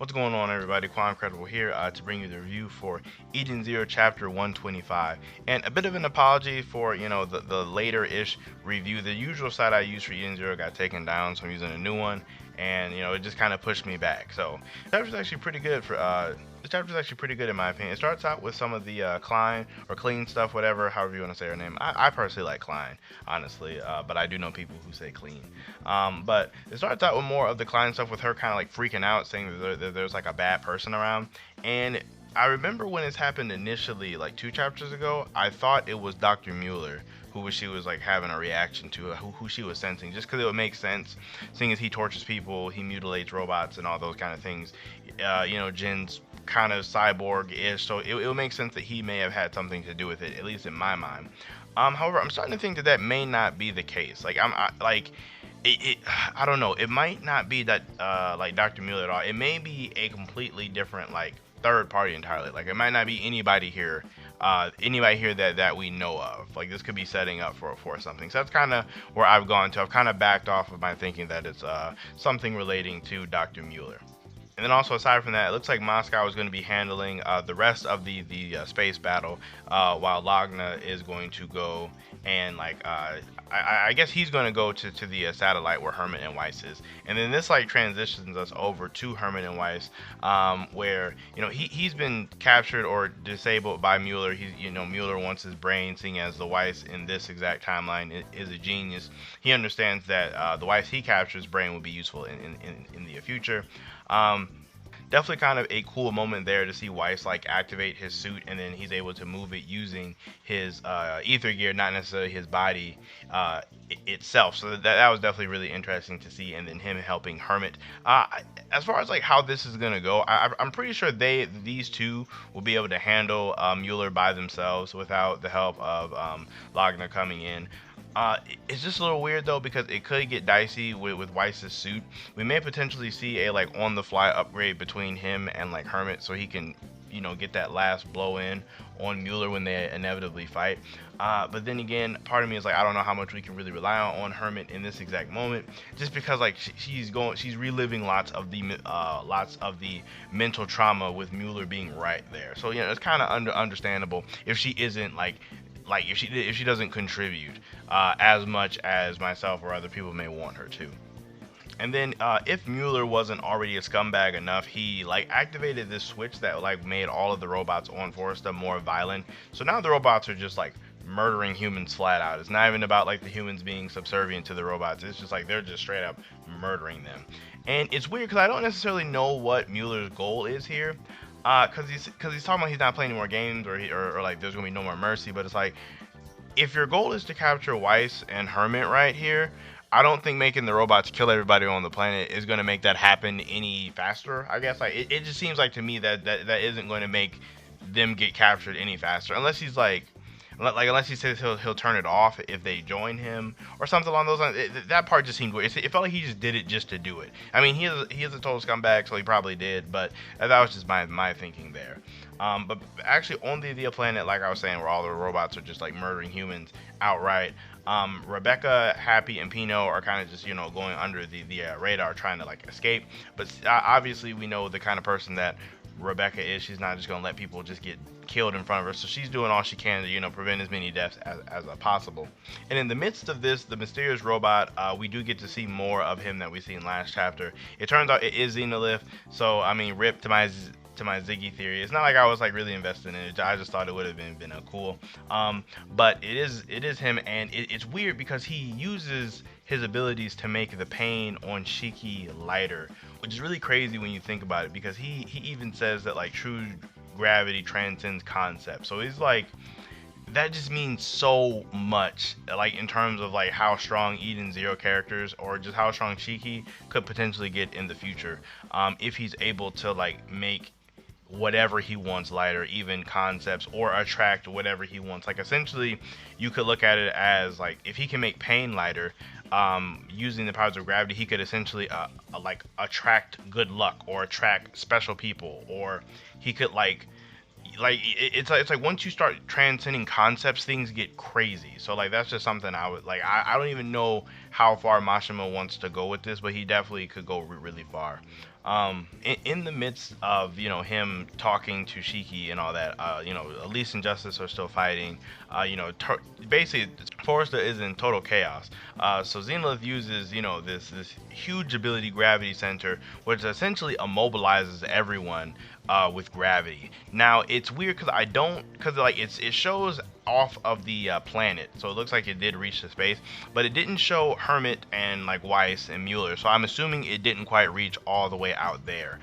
What's going on, everybody? Quancredible here to bring you the review for Eden Zero Chapter 125. And a bit of an apology for, the later-ish review. The usual site I use for Eden Zero got taken down, so I'm using a new one. And, it just kind of pushed me back. So, the chapter's actually pretty good the chapter's actually pretty good in my opinion. It starts out with some of the Klein or clean stuff, whatever, however you want to say her name. I personally like Klein, honestly, but I do know people who say clean. But it starts out with more of the Klein stuff with her kind of like freaking out, saying that there's like a bad person around. And I remember when this happened initially, like 2 chapters ago, I thought it was Dr. Mueller she was like having a reaction to, who she was sensing, just because it would make sense, seeing as he tortures people, he mutilates robots, and all those kind of things. Jin's kind of cyborg-ish, so it would make sense that he may have had something to do with it, at least in my mind. However, I'm starting to think that that may not be the case. I don't know. It might not be that like Dr. Mueller at all. It may be a completely different like third party entirely. Like it might not be anybody here that we know of. Like this could be setting up for something. So that's kind of where I've gone to. I've kind of backed off of my thinking that it's something relating to Dr. Mueller. And then also aside from that, it looks like Moscow is going to be handling the rest of the space battle, while Lagna is going to go and I guess he's going to go to the satellite where Herman and Weiss is. And then this like transitions us over to Herman and Weiss, where he's been captured or disabled by Mueller. Mueller wants his brain, seeing as the Weiss in this exact timeline is a genius. He understands that the Weiss he captures brain will be useful in the future. Definitely kind of a cool moment there to see Weiss like activate his suit, and then he's able to move it using his ether gear, not necessarily his body itself. So that was definitely really interesting to see, and then him helping Hermit. As far as like how this is gonna go, I'm pretty sure these two will be able to handle Mueller by themselves without the help of Lagna coming in. It's just a little weird though, because it could get dicey with Weiss's suit. We may potentially see a like on the fly upgrade between him and like Hermit, so he can get that last blow in on Mueller when they inevitably fight. But then again, part of me is like, I don't know how much we can really rely on Hermit in this exact moment, just because like she's reliving lots of the mental trauma with Mueller being right there. So it's kind of understandable if she isn't like if she doesn't contribute as much as myself or other people may want her to. And then if Mueller wasn't already a scumbag enough, he like activated this switch that like made all of the robots on Foresta more violent. So now the robots are just like murdering humans flat out. It's not even about like the humans being subservient to the robots. It's just like they're just straight up murdering them. And it's weird because I don't necessarily know what Mueller's goal is here. Cause he's talking about he's not playing any more games, or like there's gonna be no more mercy. But it's like, if your goal is to capture Weiss and Hermit right here, I don't think making the robots kill everybody on the planet is gonna make that happen any faster. I guess like it just seems like to me that isn't going to make them get captured any faster, unless he says he'll turn it off if they join him or something along those lines. That part just seemed weird. It felt like he just did it just to do it. I mean, he is a total scumbag, so he probably did, but that was just my thinking there. But actually, on the planet, like I was saying, where all the robots are just like murdering humans outright, Rebecca, Happy, and Pino are kind of just going under the radar, trying to like escape. But obviously, we know the kind of person that Rebecca is. She's not just gonna let people just get killed in front of her, so she's doing all she can to prevent as many deaths as possible. And in the midst of this, the mysterious robot, we do get to see more of him that we seen last chapter. It turns out it is Xenolith, so I mean, rip to my Ziggy theory. It's not like I was like really invested in it. I just thought it would have been a cool. But it is him, and it's weird because he uses his abilities to make the pain on Shiki lighter, which is really crazy when you think about it, because he even says that like true gravity transcends concept. So he's like, that just means so much, like in terms of like how strong Eden Zero characters, or just how strong Shiki could potentially get in the future, if he's able to like make whatever he wants lighter, even concepts, or attract whatever he wants. Like essentially, you could look at it as like, if he can make pain lighter, using the powers of gravity, he could essentially like attract good luck or attract special people, or he could it's like once you start transcending concepts, things get crazy. So like that's just something I would like. I don't even know how far Mashima wants to go with this, but he definitely could go really far. In the midst of him talking to Shiki and all that, Elise and Justice are still fighting. Basically Forrester is in total chaos. So Zenith uses this huge ability, Gravity Center, which essentially immobilizes everyone with gravity. Now it's weird because like it shows off of the planet, so it looks like it did reach the space, but it didn't show Hermit and like Weiss and Mueller, so I'm assuming it didn't quite reach all the way out there.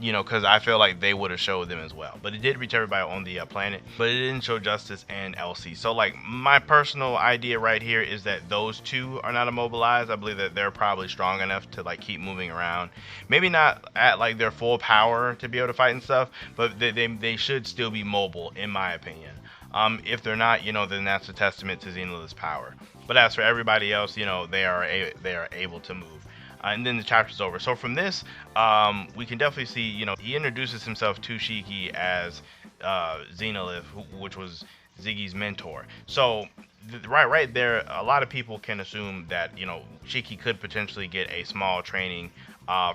Because I feel like they would have showed them as well, but it did reach everybody on the planet, but it didn't show Justice and Elsie. So like my personal idea right here is that those two are not immobilized. I believe that they're probably strong enough to like keep moving around, maybe not at like their full power to be able to fight and stuff, but they should still be mobile in my opinion. If they're not, then that's a testament to Xenolith's power. But as for everybody else, they are able to move. And then the chapter's over. So from this, we can definitely see, he introduces himself to Shiki as Xenolith, which was Ziggy's mentor. So right there, a lot of people can assume that Shiki could potentially get a small training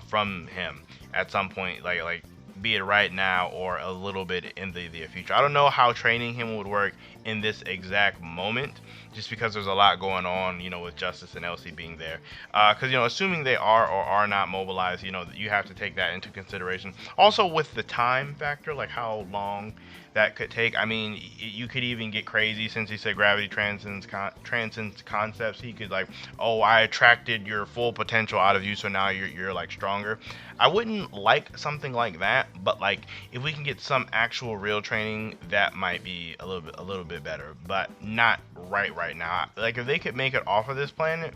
from him at some point, like be it right now or a little bit in the future. I don't know how training him would work in this exact moment, just because there's a lot going on, with Justice and Elsie being there. Because, assuming they are or are not mobilized, you have to take that into consideration. Also, with the time factor, like how long that could take. I mean, you could even get crazy, since he said gravity transcends concepts. He could like, oh, I attracted your full potential out of you, so now you're like stronger. I wouldn't like something like that, but like if we can get some actual real training, that might be a little bit better, but not right now. Like if they could make it off of this planet,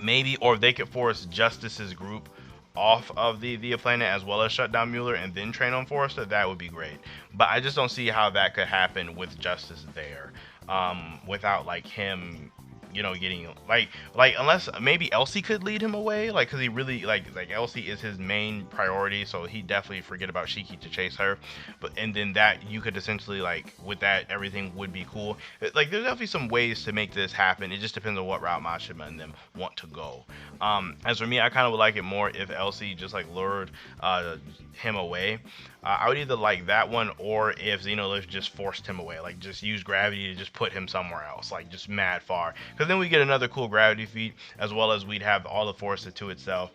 maybe, or if they could force Justice's group off of the planet as well as shut down Mueller and then train on Forrester, that would be great. But I just don't see how that could happen with Justice there, without like him getting like unless maybe Elsie could lead him away, like because he really like Elsie is his main priority, so he definitely forget about Shiki to chase her. But and then that you could essentially like with that everything would be cool. Like there's definitely some ways to make this happen. It just depends on what route Mashima and them want to go. As for me, I kind of would like it more if Elsie just like lured him away. I would either like that one, or if Xenolith just forced him away, like just use gravity to just put him somewhere else, like just mad far. Because then we get another cool gravity feat, as well as we'd have all the Forrester to itself.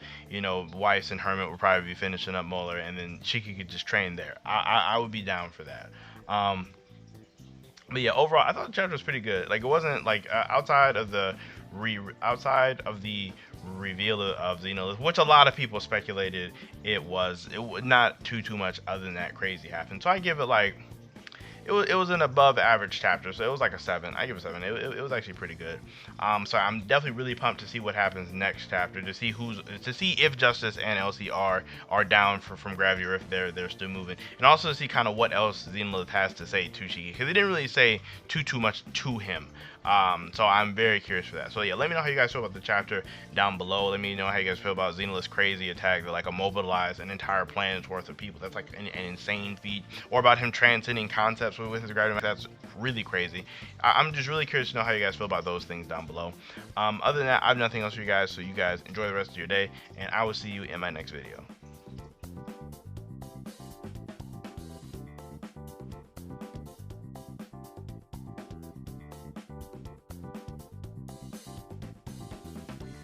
Weiss and Hermit would probably be finishing up Mueller, and then Shiki could just train there. I would be down for that. But yeah, overall, I thought the chapter was pretty good. Like it wasn't like outside of the reveal of Xenolith, which a lot of people speculated it would not too much other than that crazy happened. So I give it like it was an above average chapter, so it was like a 7. I give it a 7. It was actually pretty good. So I'm definitely really pumped to see what happens next chapter, to see if Justice and Elsie are down from gravity, or if they're still moving, and also to see kind of what else Xenolith has to say to Shiki, because they didn't really say too much to him. So I'm very curious for that. So yeah, let me know how you guys feel about the chapter down below. Let me know how you guys feel about Xenolith's crazy attack that like immobilized an entire planet's worth of people. That's like an insane feat. Or about him transcending concepts with his gravity. That's really crazy. I'm just really curious to know how you guys feel about those things down below. Other than that, I have nothing else for you guys. So you guys enjoy the rest of your day, and I will see you in my next video.